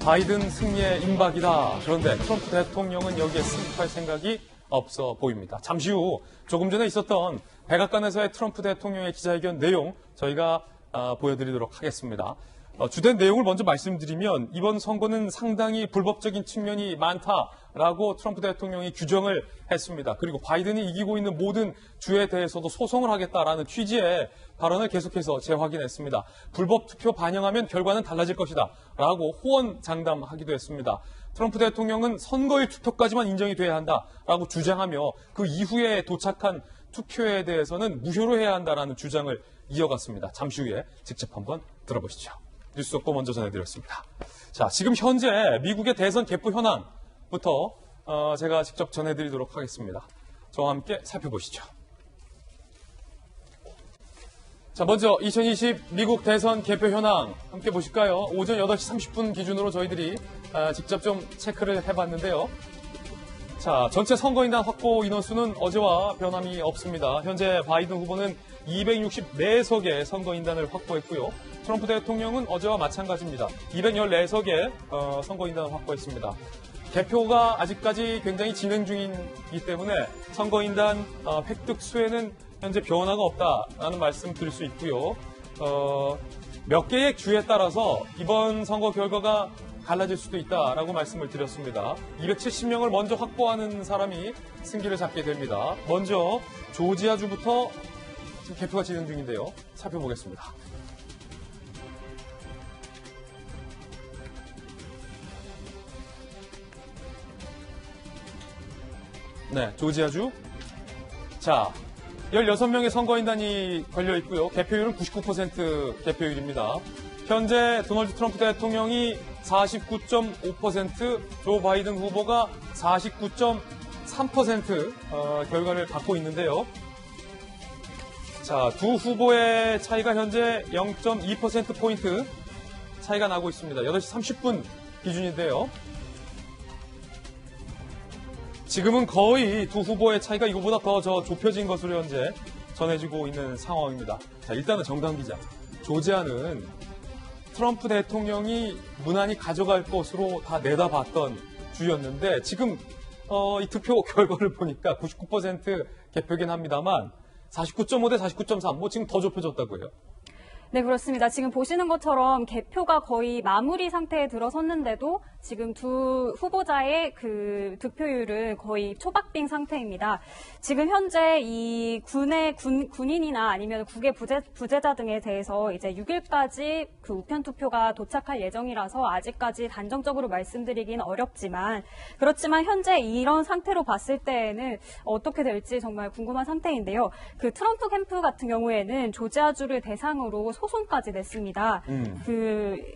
바이든 승리의 임박이다. 그런데 트럼프 대통령은 여기에 승복할 생각이 없어 보입니다. 잠시 후 조금 전에 있었던 백악관에서의 트럼프 대통령의 기자회견 내용 저희가 보여드리도록 하겠습니다. 주된 내용을 먼저 말씀드리면 이번 선거는 상당히 불법적인 측면이 많다라고 트럼프 대통령이 규정을 했습니다. 그리고 바이든이 이기고 있는 모든 주에 대해서도 소송을 하겠다라는 취지의 발언을 계속해서 재확인했습니다. 불법 투표 반영하면 결과는 달라질 것이다 라고 호언장담하기도 했습니다. 트럼프 대통령은 선거일 투표까지만 인정이 돼야 한다라고 주장하며 그 이후에 도착한 투표에 대해서는 무효로 해야 한다라는 주장을 이어갔습니다. 잠시 후에 직접 한번 들어보시죠. 뉴스 속보 먼저 전해드렸습니다. 자, 지금 현재 미국의 대선 개표 현황부터 제가 직접 전해드리도록 하겠습니다. 저와 함께 살펴보시죠. 자, 먼저 2020 미국 대선 개표 현황 함께 보실까요? 오전 8시 30분 기준으로 저희들이 직접 좀 체크를 해봤는데요. 자, 전체 선거인단 확보 인원수는 어제와 변함이 없습니다. 현재 바이든 후보는 264석의 선거인단을 확보했고요. 트럼프 대통령은 어제와 마찬가지입니다. 214석의 선거인단을 확보했습니다. 개표가 아직까지 굉장히 진행 중이기 때문에 선거인단 획득 수에는 현재 변화가 없다라는 말씀 드릴 수 있고요. 몇 개의 주에 따라서 이번 선거 결과가 달라질 수도 있다라고 말씀을 드렸습니다. 270명을 먼저 확보하는 사람이 승기를 잡게 됩니다. 먼저 조지아주부터 지금 개표가 진행 중인데요. 살펴보겠습니다. 네, 조지아주. 자, 16명의 선거인단이 걸려 있고요. 개표율은 99% 개표율입니다. 현재 도널드 트럼프 대통령이 49.5%, 조 바이든 후보가 49.3% 결과를 갖고 있는데요. 자, 두 후보의 차이가 현재 0.2%포인트 차이가 나고 있습니다. 8시 30분 기준인데요. 지금은 거의 두 후보의 차이가 이거보다 더 좁혀진 것으로 현재 전해지고 있는 상황입니다. 자, 일단은 정당 기자. 조지아는 트럼프 대통령이 무난히 가져갈 것으로 다 내다봤던 주였는데 지금 이 투표 결과를 보니까 99% 개표긴 합니다만 49.5 대 49.3, 뭐 지금 더 좁혀졌다고 해요. 네, 그렇습니다. 지금 보시는 것처럼 개표가 거의 마무리 상태에 들어섰는데도 지금 두 후보자의 그 득표율은 거의 초박빙 상태입니다. 지금 현재 이 군인이나 아니면 국외 부재자 등에 대해서 이제 6일까지 그 우편 투표가 도착할 예정이라서 아직까지 단정적으로 말씀드리긴 어렵지만 그렇지만 현재 이런 상태로 봤을 때에는 어떻게 될지 정말 궁금한 상태인데요. 그 트럼프 캠프 같은 경우에는 조지아주를 대상으로 소송까지 냈습니다.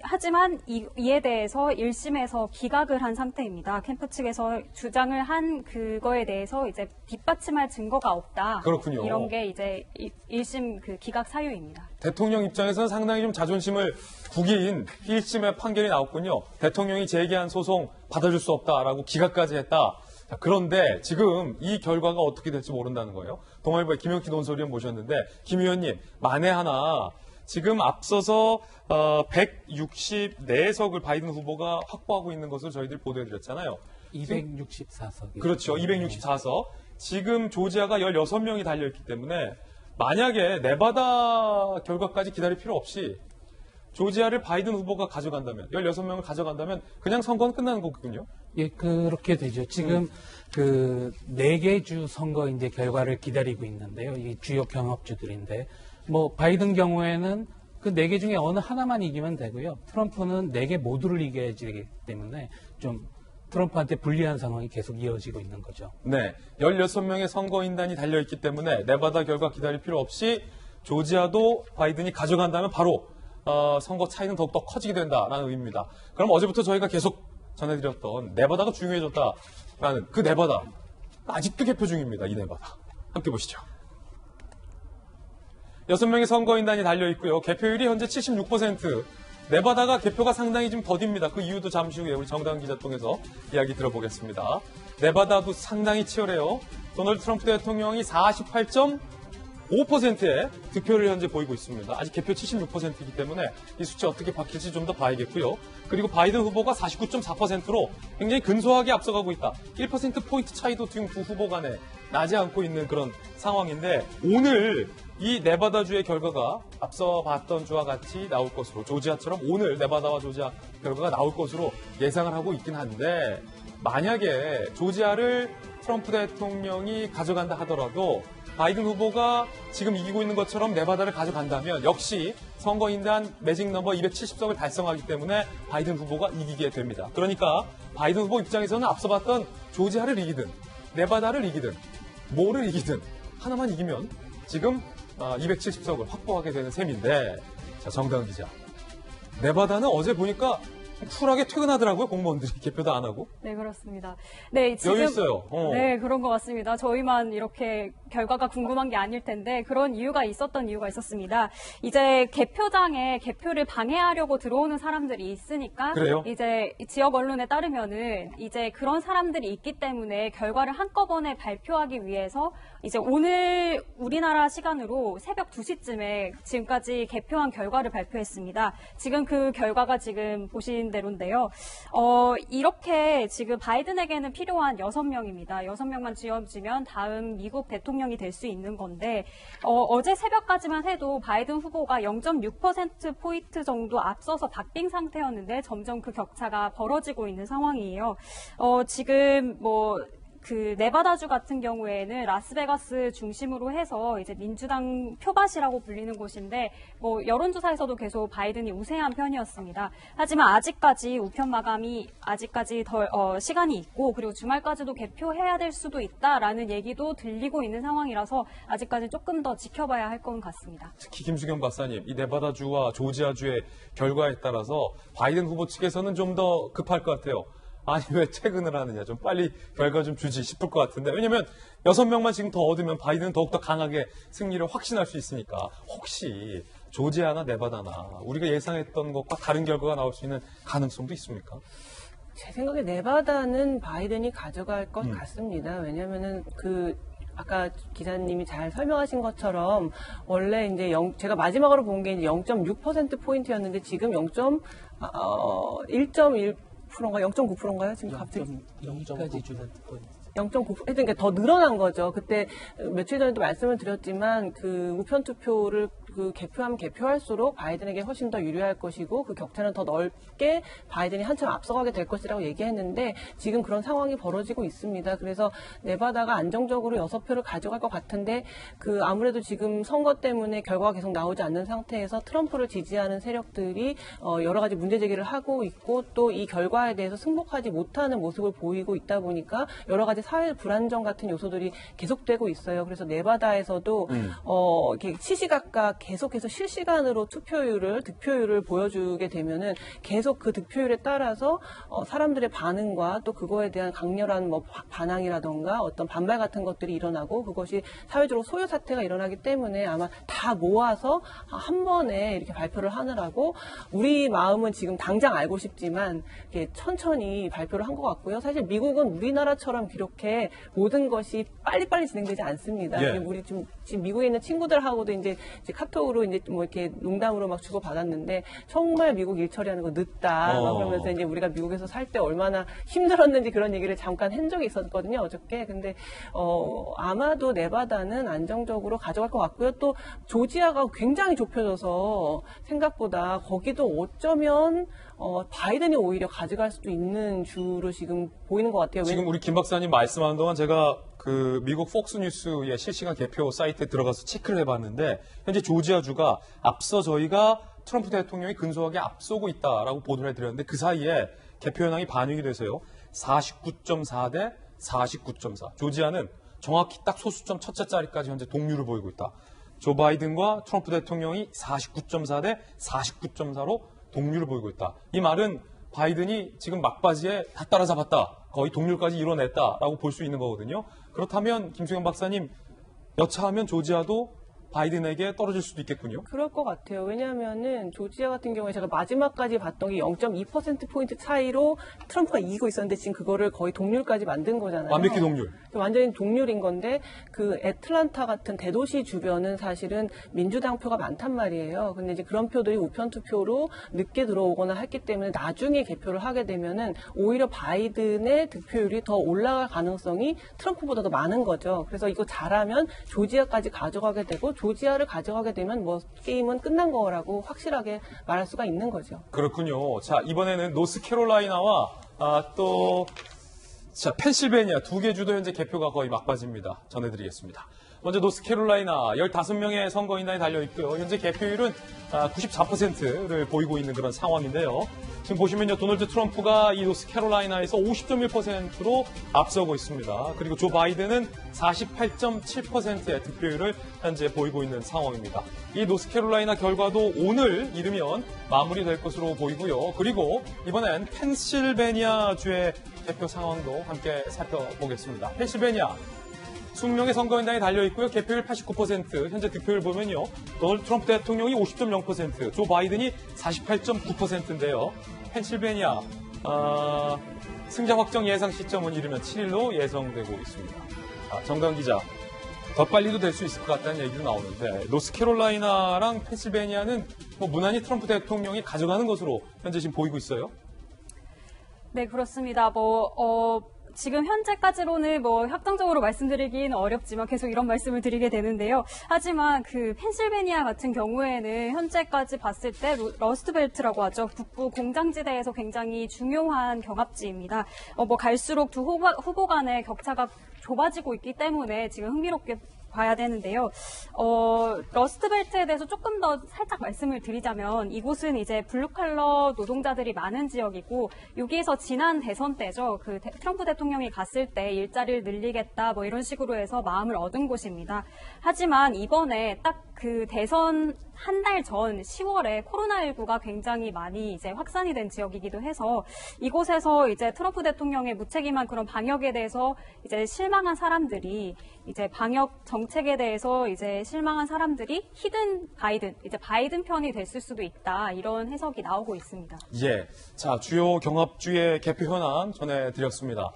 하지만 이에 대해서 1심에서 기각을 한 상태입니다. 캠프 측에서 주장을 한 그거에 대해서 이제 뒷받침할 증거가 없다. 그렇군요. 이런 게 이제 1심 그 기각 사유입니다. 대통령 입장에서는 상당히 좀 자존심을 구긴 1심의 판결이 나왔군요. 대통령이 제기한 소송 받아줄 수 없다라고 기각까지 했다. 자, 그런데 지금 이 결과가 어떻게 될지 모른다는 거예요. 동아일보의 김영키 논설위원 모셨는데 김 의원님, 만에 하나 지금 앞서서 164석을 바이든 후보가 확보하고 있는 것을 저희들이 보도해드렸잖아요. 264석. 그렇죠. 264석. 지금 조지아가 16명이 달려있기 때문에 만약에 네바다 결과까지 기다릴 필요 없이 조지아를 바이든 후보가 가져간다면, 16명을 가져간다면 그냥 선거는 끝나는 거군요. 예, 그렇게 되죠. 지금 그 4개 주 선거 이제 결과를 기다리고 있는데요. 이 주요 경합주들인데. 뭐 바이든 경우에는 그 4개 중에 어느 하나만 이기면 되고요. 트럼프는 4개 모두를 이겨야 되기 때문에 좀 트럼프한테 불리한 상황이 계속 이어지고 있는 거죠. 네, 16명의 선거인단이 달려있기 때문에 네바다 결과 기다릴 필요 없이 조지아도 바이든이 가져간다면 바로 선거 차이는 더욱더 커지게 된다라는 의미입니다. 그럼 어제부터 저희가 계속 전해드렸던 네바다가 중요해졌다라는 그 네바다 아직도 개표 중입니다. 이 네바다 함께 보시죠. 6명의 선거인단이 달려있고요. 개표율이 현재 76%. 네바다가 개표가 상당히 좀 더딥니다. 그 이유도 잠시 후에 우리 정다은 기자 통해서 이야기 들어보겠습니다. 네바다도 상당히 치열해요. 도널드 트럼프 대통령이 48.5% 5%의 득표를 현재 보이고 있습니다. 아직 개표 76%이기 때문에 이 수치 어떻게 바뀔지 좀 더 봐야겠고요. 그리고 바이든 후보가 49.4%로 굉장히 근소하게 앞서가고 있다. 1%포인트 차이도 지금 두 후보 간에 나지 않고 있는 그런 상황인데 오늘 이 네바다주의 결과가 앞서 봤던 주와 같이 나올 것으로 조지아처럼 오늘 네바다와 조지아 결과가 나올 것으로 예상을 하고 있긴 한데 만약에 조지아를 트럼프 대통령이 가져간다 하더라도 바이든 후보가 지금 이기고 있는 것처럼 네바다를 가져간다면 역시 선거인단 매직 넘버 270석을 달성하기 때문에 바이든 후보가 이기게 됩니다. 그러니까 바이든 후보 입장에서는 앞서 봤던 조지아를 이기든 네바다를 이기든 뭐를 이기든 하나만 이기면 지금 270석을 확보하게 되는 셈인데 자, 정다은 기자. 네바다는 어제 보니까 쿨하게 퇴근하더라고요. 공무원들이 개표도 안 하고. 네, 그렇습니다. 네, 지금 여유 있어요. 네, 그런 것 같습니다. 저희만 이렇게 결과가 궁금한 게 아닐 텐데 그런 이유가 있었습니다. 이제 개표장에 개표를 방해하려고 들어오는 사람들이 있으니까 그래요? 이제 지역 언론에 따르면은 이제 그런 사람들이 있기 때문에 결과를 한꺼번에 발표하기 위해서 이제 오늘 우리나라 시간으로 새벽 2시쯤에 지금까지 개표한 결과를 발표했습니다. 지금 그 결과가 지금 보신 대로인데요. 이렇게 지금 바이든에게는 필요한 6명입니다. 6명만 지어지면 다음 미국 대통령이 될 수 있는 건데 어제 새벽까지만 해도 바이든 후보가 0.6%포인트 정도 앞서서 박빙 상태였는데 점점 그 격차가 벌어지고 있는 상황이에요. 지금 그 네바다주 같은 경우에는 라스베가스 중심으로 해서 이제 민주당 표밭이라고 불리는 곳인데 여론조사에서도 계속 바이든이 우세한 편이었습니다. 하지만 아직까지 우편 마감이 아직까지 시간이 있고 그리고 주말까지도 개표해야 될 수도 있다라는 얘기도 들리고 있는 상황이라서 아직까지 조금 더 지켜봐야 할 것 같습니다. 특히 김수경 박사님, 이 네바다주와 조지아주의 결과에 따라서 바이든 후보 측에서는 좀 더 급할 것 같아요. 아니 왜 퇴근을 하느냐 좀 빨리 결과 좀 주지 싶을 것 같은데 왜냐면 6명만 지금 더 얻으면 바이든은 더욱더 강하게 승리를 확신할 수 있으니까 혹시 조지아나 네바다나 우리가 예상했던 것과 다른 결과가 나올 수 있는 가능성도 있습니까? 제 생각에 네바다는 바이든이 가져갈 것 같습니다. 왜냐면은 아까 기자님이 잘 설명하신 것처럼 원래 이제 제가 마지막으로 본 게 이제 0.6%포인트였는데 지금 1.1%인가 0.9%인가요? 지금 갑자기 0.2까지 줄었고 0.9%, 그러니까 더 늘어난 거죠. 그때 며칠 전에도 말씀을 드렸지만 그 우편 투표를 개표하면 개표할수록 바이든에게 훨씬 더 유리할 것이고 그 격차는 더 넓게 바이든이 한참 앞서가게 될 것이라고 얘기했는데 지금 그런 상황이 벌어지고 있습니다. 그래서 네바다가 안정적으로 6표를 가져갈 것 같은데 아무래도 지금 선거 때문에 결과가 계속 나오지 않는 상태에서 트럼프를 지지하는 세력들이 여러 가지 문제 제기를 하고 있고 또 이 결과에 대해서 승복하지 못하는 모습을 보이고 있다 보니까 여러 가지 사회 불안정 같은 요소들이 계속되고 있어요. 그래서 네바다에서도 이렇게 시시각각 계속해서 실시간으로 득표율을 보여주게 되면은 계속 그 득표율에 따라서 사람들의 반응과 또 그거에 대한 강렬한 반항이라던가 어떤 반발 같은 것들이 일어나고 그것이 사회적으로 소요 사태가 일어나기 때문에 아마 다 모아서 한 번에 이렇게 발표를 하느라고 우리 마음은 지금 당장 알고 싶지만 이렇게 천천히 발표를 한 것 같고요. 사실 미국은 우리나라처럼 그렇게 모든 것이 빨리빨리 진행되지 않습니다. 예. 우리 지금 미국에 있는 친구들하고도 이제 카톡으로 이제 이렇게 농담으로 막 주고 받았는데 정말 미국 일 처리하는 거 늦다. 막 그러면서 이제 우리가 미국에서 살 때 얼마나 힘들었는지 그런 얘기를 잠깐 한 적이 있었거든요. 어저께. 근데 아마도 네바다는 안정적으로 가져갈 것 같고요. 또 조지아가 굉장히 좁혀져서 생각보다 거기도 어쩌면 바이든이 오히려 가져갈 수도 있는 주로 지금 보이는 것 같아요. 지금 우리 김 박사님 말씀하는 동안 제가 미국 폭스뉴스의 실시간 개표 사이트에 들어가서 체크를 해봤는데 현재 조지아주가 앞서 저희가 트럼프 대통령이 근소하게 앞서고 있다라고 보도를 해드렸는데 그 사이에 개표 현황이 반영이 돼서요. 49.4 대 49.4. 조지아는 정확히 딱 소수점 첫째 자리까지 현재 동률을 보이고 있다. 조 바이든과 트럼프 대통령이 49.4 대 49.4로 동률을 보이고 있다. 이 말은 바이든이 지금 막바지에 다 따라잡았다. 거의 동률까지 이뤄냈다라고 볼 수 있는 거거든요. 그렇다면 김수경 박사님 여차하면 조지아도 바이든에게 떨어질 수도 있겠군요. 그럴 것 같아요. 왜냐하면은 조지아 같은 경우에 제가 마지막까지 봤던 게 0.2%포인트 차이로 트럼프가 이기고 있었는데 지금 그거를 거의 동률까지 만든 거잖아요. 완벽히 동률. 완전히 동률인 건데 그 애틀란타 같은 대도시 주변은 사실은 민주당 표가 많단 말이에요. 근데 이제 그런 표들이 우편 투표로 늦게 들어오거나 했기 때문에 나중에 개표를 하게 되면은 오히려 바이든의 득표율이 더 올라갈 가능성이 트럼프보다 더 많은 거죠. 그래서 이거 잘하면 조지아까지 가져가게 되고 조지아를 가져가게 되면 뭐 게임은 끝난 거라고 확실하게 말할 수가 있는 거죠. 그렇군요. 자, 이번에는 노스캐롤라이나와 자, 펜실베니아 두 개 주도 현재 개표가 거의 막바지입니다. 전해드리겠습니다. 먼저 노스캐롤라이나 15명의 선거인단이 달려있고요. 현재 개표율은 94%를 보이고 있는 그런 상황인데요. 지금 보시면요. 도널드 트럼프가 이 노스캐롤라이나에서 50.1%로 앞서고 있습니다. 그리고 조 바이든은 48.7%의 득표율을 현재 보이고 있는 상황입니다. 이 노스캐롤라이나 결과도 오늘 이르면 마무리될 것으로 보이고요. 그리고 이번엔 펜실베니아 주의 개표 상황도 함께 살펴보겠습니다. 펜실베니아 20명의 선거인단이 달려있고요. 개표율 89%, 현재 득표율 보면요. 도널드 트럼프 대통령이 50.0%, 조 바이든이 48.9%인데요. 펜실베니아 승자 확정 예상 시점은 이르면 7일로 예상되고 있습니다. 정강 기자, 더 빨리도 될 수 있을 것 같다는 얘기도 나오는데 노스캐롤라이나랑 펜실베니아는 뭐 무난히 트럼프 대통령이 가져가는 것으로 현재 지금 보이고 있어요. 네, 그렇습니다. 지금 현재까지로는 확정적으로 말씀드리긴 어렵지만 계속 이런 말씀을 드리게 되는데요. 하지만 그 펜실베니아 같은 경우에는 현재까지 봤을 때 러스트벨트라고 하죠. 북부 공장지대에서 굉장히 중요한 경합지입니다. 갈수록 두 후보 간의 격차가 좁아지고 있기 때문에 지금 흥미롭게 봐야 되는데요. 러스트벨트에 대해서 조금 더 살짝 말씀을 드리자면 이곳은 이제 블루칼러 노동자들이 많은 지역이고 여기에서 지난 대선 때죠. 트럼프 대통령이 갔을 때 일자리를 늘리겠다 이런 식으로 해서 마음을 얻은 곳입니다. 하지만 이번에 딱 그 대선 한 달 전 10월에 코로나19가 굉장히 많이 이제 확산이 된 지역이기도 해서 이곳에서 이제 트럼프 대통령의 무책임한 그런 방역에 대해서 이제 실망한 사람들이 이제 방역 정책에 대해서 이제 실망한 사람들이 히든 바이든, 이제 바이든 편이 됐을 수도 있다. 이런 해석이 나오고 있습니다. 자, 주요 경합주의 개표 현황 전해드렸습니다.